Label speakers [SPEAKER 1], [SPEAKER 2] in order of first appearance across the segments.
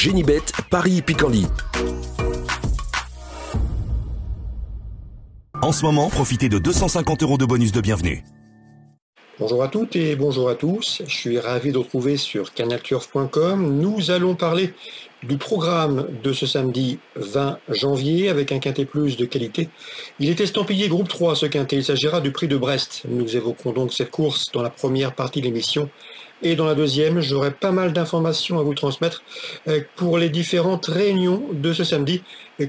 [SPEAKER 1] Génibet, Paris-Piquanly. En ce moment, profitez de 250 € de bonus de bienvenue.
[SPEAKER 2] Bonjour à toutes et bonjour à tous, je suis ravi de vous retrouver sur canalturf.com. Nous allons parler du programme de ce samedi 20 janvier avec un quintet plus de qualité. Il est estampillé groupe 3 ce quintet, il s'agira du prix de Brest. Nous évoquerons donc cette course dans la première partie de l'émission. Et dans la deuxième, j'aurai pas mal d'informations à vous transmettre pour les différentes réunions de ce samedi,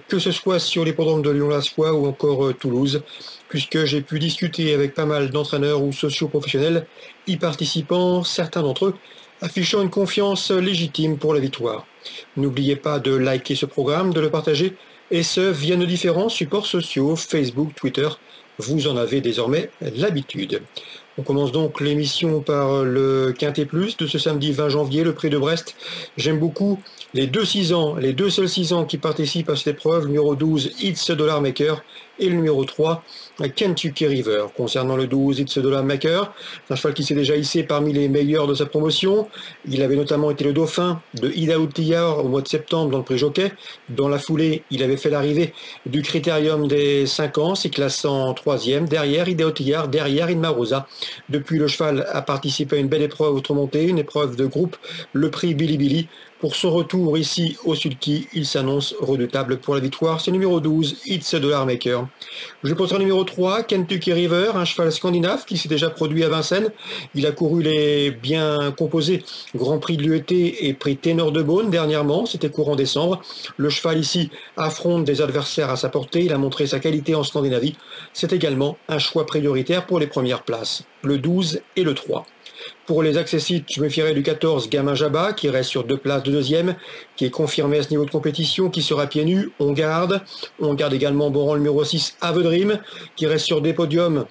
[SPEAKER 2] que ce soit sur l'hippodrome de Lyon-la-Soie ou encore Toulouse, puisque j'ai pu discuter avec pas mal d'entraîneurs ou socio-professionnels y participant, certains d'entre eux affichant une confiance légitime pour la victoire. N'oubliez pas de liker ce programme, de le partager, et ce via nos différents supports sociaux, Facebook, Twitter. Vous en avez désormais l'habitude. On commence donc l'émission par le Quintet Plus de ce samedi 20 janvier, le prix de Brest. J'aime beaucoup les deux seuls 6 ans qui participent à cette épreuve, le numéro 12, It's a Dollar Maker, et le numéro 3, Kentucky River. Concernant le 12, It's a Dollar Maker, c'est un cheval qui s'est déjà hissé parmi les meilleurs de sa promotion. Il avait notamment été le dauphin de Ida Outillard au mois de septembre dans le prix Jockey. Dans la foulée, il avait fait l'arrivée du Critérium des 5 ans, s'y classant 3e, derrière Ida Outillard, derrière Inma Rosa. Depuis, le cheval a participé à une belle épreuve outre-montée, une épreuve de groupe, le prix Billy Billy. Pour son retour ici au Sulky, il s'annonce redoutable pour la victoire. C'est le numéro 12, It's a Dollar Maker. Je poserai le numéro 3, Kentucky River, un cheval scandinave qui s'est déjà produit à Vincennes. Il a couru les bien composés Grand Prix de l'UET et Prix Ténor de Beaune dernièrement, c'était courant décembre. Le cheval ici affronte des adversaires à sa portée, il a montré sa qualité en Scandinavie. C'est également un choix prioritaire pour les premières places, le 12 et le 3. Pour les accessites, je me fierai du 14 Gamin Jabba, qui reste sur 2 places de deuxième, qui est confirmé à ce niveau de compétition, qui sera pieds nus. On garde également bon rang le numéro 6 Avedrim, qui reste sur des podiums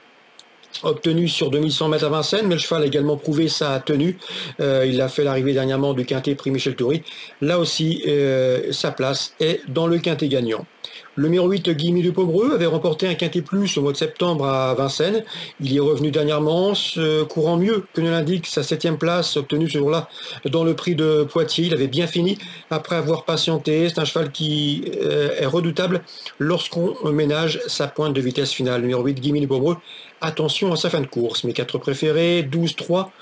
[SPEAKER 2] obtenu sur 2100 mètres à Vincennes, mais le cheval a également prouvé sa tenue. Il a fait l'arrivée dernièrement du quintet prix Michel Toury. Là aussi, sa place est dans le quintet gagnant. Le numéro 8, Guillemot de Pomereux, avait remporté un quintet plus au mois de septembre à Vincennes. Il y est revenu dernièrement, courant mieux que ne l'indique sa 7e place obtenue ce jour-là dans le prix de Poitiers. Il avait bien fini après avoir patienté. C'est un cheval qui est redoutable lorsqu'on ménage sa pointe de vitesse finale. Le numéro 8, Guillemot de Pomereux, attention à sa fin de course. Mes 4 préférés, 12, 3,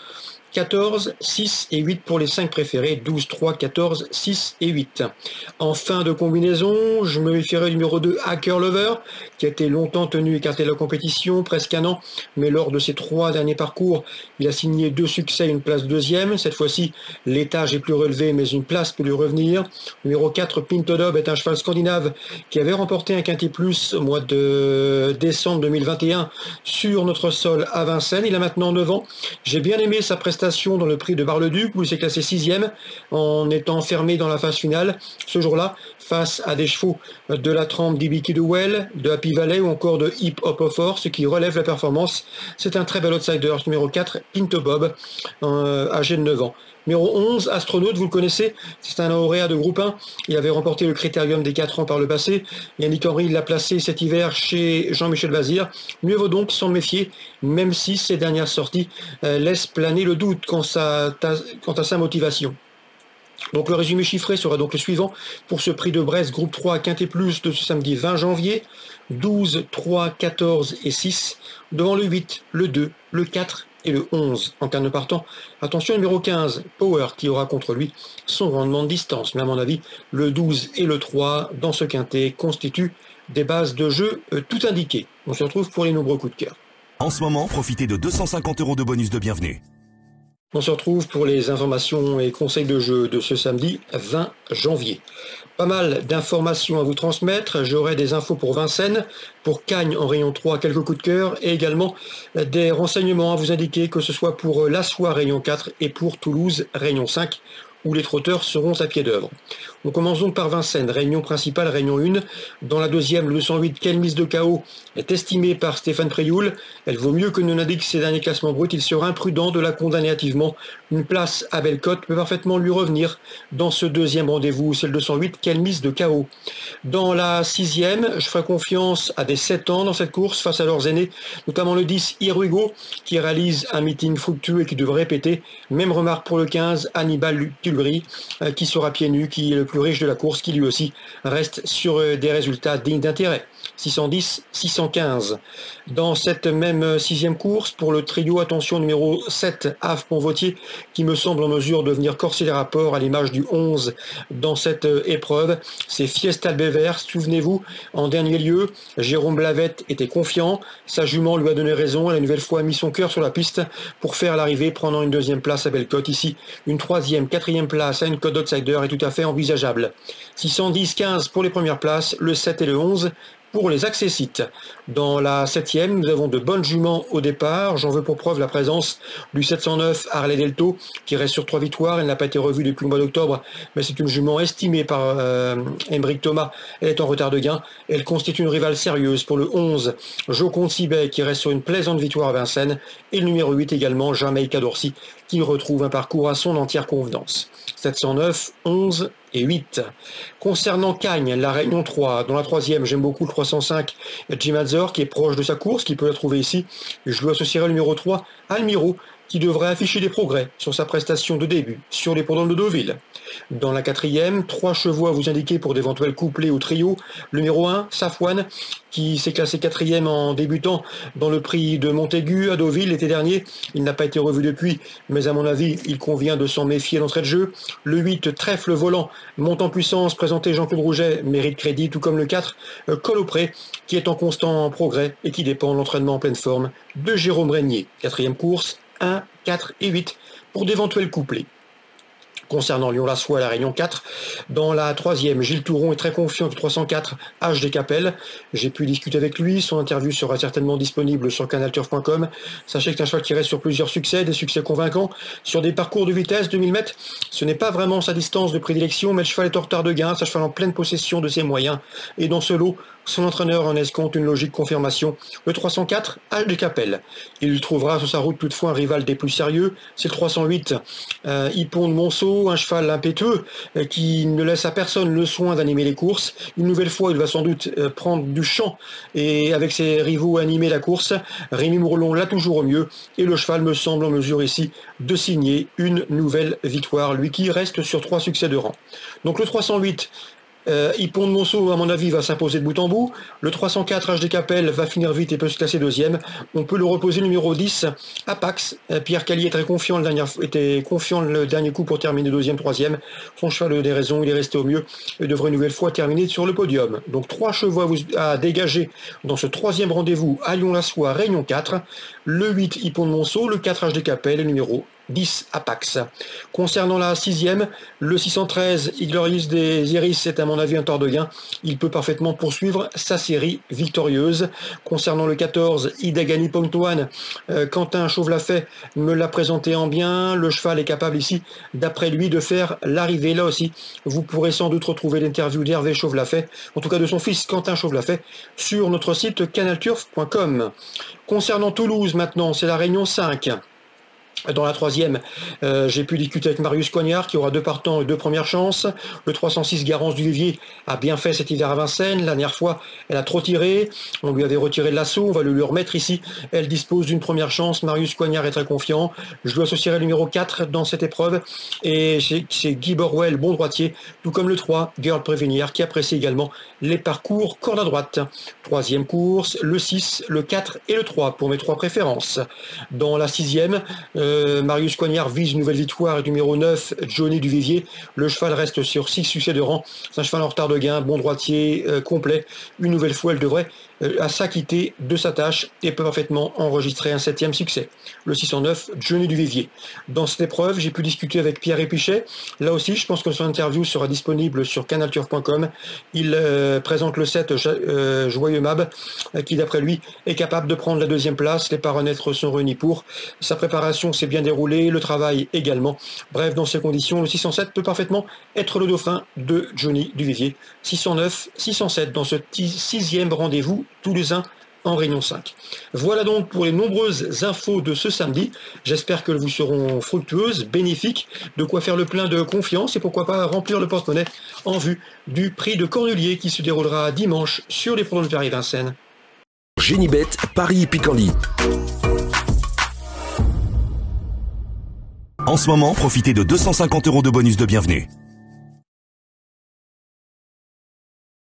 [SPEAKER 2] 14, 6 et 8 pour les 5 préférés, 12, 3, 14, 6 et 8. En fin de combinaison, je me méfierai du numéro 2, Hacker Lover, qui a été longtemps tenu écarté de la compétition, presque un an, mais lors de ses 3 derniers parcours, il a signé 2 succès, une place deuxième. Cette fois-ci, l'étage est plus relevé, mais une place peut lui revenir. Numéro 4, Pinto Dob est un cheval scandinave qui avait remporté un quintet plus au mois de décembre 2021 sur notre sol à Vincennes. Il a maintenant 9 ans. J'ai bien aimé sa prestation dans le prix de Bar-le-Duc où il s'est classé 6e en étant fermé dans la phase finale ce jour-là face à des chevaux de la trempe d'Ibiki de Well, de Happy Valley ou encore de Hip Hop of Force qui relève la performance. C'est un très bel outsider. Numéro 4, Pinto Bob, âgé de 9 ans. Numéro 11, Astronaute, vous le connaissez, c'est un lauréat de groupe 1. Il avait remporté le Critérium des 4 ans par le passé. Yannick Henry l'a placé cet hiver chez Jean-Michel Bazir. Mieux vaut donc s'en méfier, même si ses dernières sorties laissent planer le doute quant à sa motivation. Donc le résumé chiffré sera donc le suivant pour ce prix de Brest groupe 3 quintet plus de ce samedi 20 janvier. 12, 3, 14 et 6. Devant le 8, le 2, le 4 et le 11 en termes de partant. Attention, numéro 15, Power, qui aura contre lui son rendement de distance. Mais à mon avis, le 12 et le 3 dans ce quintet constituent des bases de jeu tout indiquées. On se retrouve pour les nombreux coups de cœur.
[SPEAKER 1] En ce moment, profitez de 250 € de bonus de bienvenue.
[SPEAKER 2] On se retrouve pour les informations et conseils de jeu de ce samedi 20 janvier. Pas mal d'informations à vous transmettre. J'aurai des infos pour Vincennes, pour Cagnes en rayon 3, quelques coups de cœur et également des renseignements à vous indiquer, que ce soit pour La Soie rayon 4 et pour Toulouse rayon 5, où les trotteurs seront à pied d'œuvre. On commence donc par Vincennes, réunion principale, réunion 1. Dans la deuxième, le 208, quelle mise de KO est estimée par Stéphane Prioul. Elle vaut mieux que ne l'indique ses derniers classements bruts. Il sera imprudent de la condamner hâtivement. Une place à Bellecote peut parfaitement lui revenir dans ce deuxième rendez-vous. C'est le 208, quelle mise de KO. Dans la sixième, je ferai confiance à des 7 ans dans cette course face à leurs aînés, notamment le 10, Irugo, qui réalise un meeting fructueux et qui devrait répéter. Même remarque pour le 15, Hannibal Tulbry, qui sera pieds nus, qui est le plus riche de la course, qui lui aussi reste sur des résultats dignes d'intérêt. 610, 615. Dans cette même sixième course, pour le trio, attention, numéro 7, Havre Pont-Vautier, qui me semble en mesure de venir corser les rapports à l'image du 11 dans cette épreuve. C'est Fiesta Bever, souvenez-vous, en dernier lieu, Jérôme Blavette était confiant, sa jument lui a donné raison, elle a une nouvelle fois mis son cœur sur la piste pour faire l'arrivée, prenant une deuxième place à Bellecote. Ici, une troisième, quatrième place à une cote d'outsider est tout à fait envisageable. 610, 15 pour les premières places, le 7 et le 11 pour les accessites. Dans la septième, nous avons de bonnes juments au départ. J'en veux pour preuve la présence du 709 Harley Delto, qui reste sur 3 victoires. Elle n'a pas été revue depuis le mois d'octobre, mais c'est une jument estimée par Émeric Thomas. Elle est en retard de gain. Elle constitue une rivale sérieuse pour le 11, Joconde Sibet, qui reste sur une plaisante victoire à Vincennes. Et le numéro 8 également, Jamaïca Dorcy, qui retrouve un parcours à son entière convenance. 709, 11 et 8. Concernant Cagnes, la Réunion 3, dans la troisième, j'aime beaucoup le 305 Jim Hadzor, qui est proche de sa course, qui peut la trouver ici. Je lui associerai le numéro 3, Almiro, qui devrait afficher des progrès sur sa prestation de début sur l'hippodrome de Deauville. Dans la quatrième, 3 chevaux à vous indiquer pour d'éventuels couplets ou trio. Le numéro 1, Safwan, qui s'est classé 4e en débutant dans le prix de Montaigu à Deauville l'été dernier. Il n'a pas été revu depuis, mais à mon avis, il convient de s'en méfier d'entrée de jeu. Le 8, Trèfle Volant, monte en puissance, présenté Jean-Claude Rouget, mérite crédit, tout comme le 4, Colopré, qui est en constant progrès et qui dépend de l'entraînement en pleine forme de Jérôme Régnier. Quatrième course, 1, 4 et 8 pour d'éventuels couplets. Concernant Lyon-la-Soie à la Réunion 4, dans la troisième, Gilles Touron est très confiant du 304 HD Capelle. J'ai pu discuter avec lui, son interview sera certainement disponible sur canalturf.com. Sachez que c'est un cheval qui reste sur plusieurs succès, des succès convaincants, sur des parcours de vitesse, 2000 mètres. Ce n'est pas vraiment sa distance de prédilection, mais le cheval est en retard de gain, c'est un cheval en pleine possession de ses moyens. Et dans ce lot, son entraîneur en escompte une logique confirmation, le 304 HD Capelle. Il trouvera sur sa route toutefois un rival des plus sérieux, c'est le 308 Hippon de Monceau, un cheval impétueux qui ne laisse à personne le soin d'animer les courses. Une nouvelle fois, il va sans doute prendre du champ et avec ses rivaux animer la course. Rémi Mourlon l'a toujours au mieux et le cheval me semble en mesure ici de signer une nouvelle victoire, lui qui reste sur 3 succès de rang. Donc le 308 Hippon de Monceau, à mon avis, va s'imposer de bout en bout. Le 304 HD Capelle va finir vite et peut se classer deuxième. On peut le reposer numéro 10, Apax. Pierre Cali est très confiant, était confiant le dernier coup pour terminer deuxième, troisième. Son cheval a des raisons, il est resté au mieux et devrait une nouvelle fois terminer sur le podium. Donc 3 chevaux à dégager dans ce troisième rendez-vous à Lyon-la-Soie, Réunion 4. Le 8 Hippon de Monceau, le 4 HD Capelle et le numéro 10 Apax. Concernant la sixième, le 613 Iglorious des Iris est à mon avis un tort de gain. Il peut parfaitement poursuivre sa série victorieuse. Concernant le 14 Idagani Pontoine, Quentin Chauvelafay me l'a présenté en bien. Le cheval est capable ici, d'après lui, de faire l'arrivée. Là aussi, vous pourrez sans doute retrouver l'interview d'Hervé Chauvelafay, en tout cas de son fils Quentin Chauvelafay, sur notre site canalturf.com. Concernant Toulouse maintenant, c'est la Réunion 5. Dans la troisième, j'ai pu discuter avec Marius Coignard qui aura 2 partants et 2 premières chances. Le 306 Garance du Vivier a bien fait cet hiver à Vincennes. La dernière fois, elle a trop tiré. On lui avait retiré de l'assaut. On va le lui remettre ici. Elle dispose d'une première chance. Marius Coignard est très confiant. Je lui associerai le numéro 4 dans cette épreuve. Et c'est Guy Borwell, bon droitier, tout comme le 3, Girl Prévenir, qui apprécie également les parcours corde à droite. Troisième course, le 6, le 4 et le 3 pour mes 3 préférences. Dans la sixième, Marius Coignard vise une nouvelle victoire et numéro 9, Johnny Duvivier. Le cheval reste sur 6 succès de rang. C'est un cheval en retard de gain, bon droitier, complet. Une nouvelle fois, elle devrait s'acquitter de sa tâche et peut parfaitement enregistrer un 7e succès. Le 609, Johnny Duvivier. Dans cette épreuve, j'ai pu discuter avec Pierre Épichet. Là aussi, je pense que son interview sera disponible sur canalturf.com. Il présente le 7, Joyeux Mab, qui d'après lui est capable de prendre la 2e place. Les paramètres sont réunis pour. Sa préparation s'est bien déroulée, le travail également. Bref, dans ces conditions, le 607 peut parfaitement être le dauphin de Johnny Duvivier. 609, 607 dans ce 6e rendez-vous toulousain en Réunion 5. Voilà donc pour les nombreuses infos de ce samedi. J'espère qu'elles vous seront fructueuses, bénéfiques, de quoi faire le plein de confiance et pourquoi pas remplir le porte-monnaie en vue du prix de Cornulier qui se déroulera dimanche sur les programmes de Paris-Vincennes.
[SPEAKER 1] Génibet, Paris-Picardie. En ce moment, profitez de 250 € de bonus de bienvenue.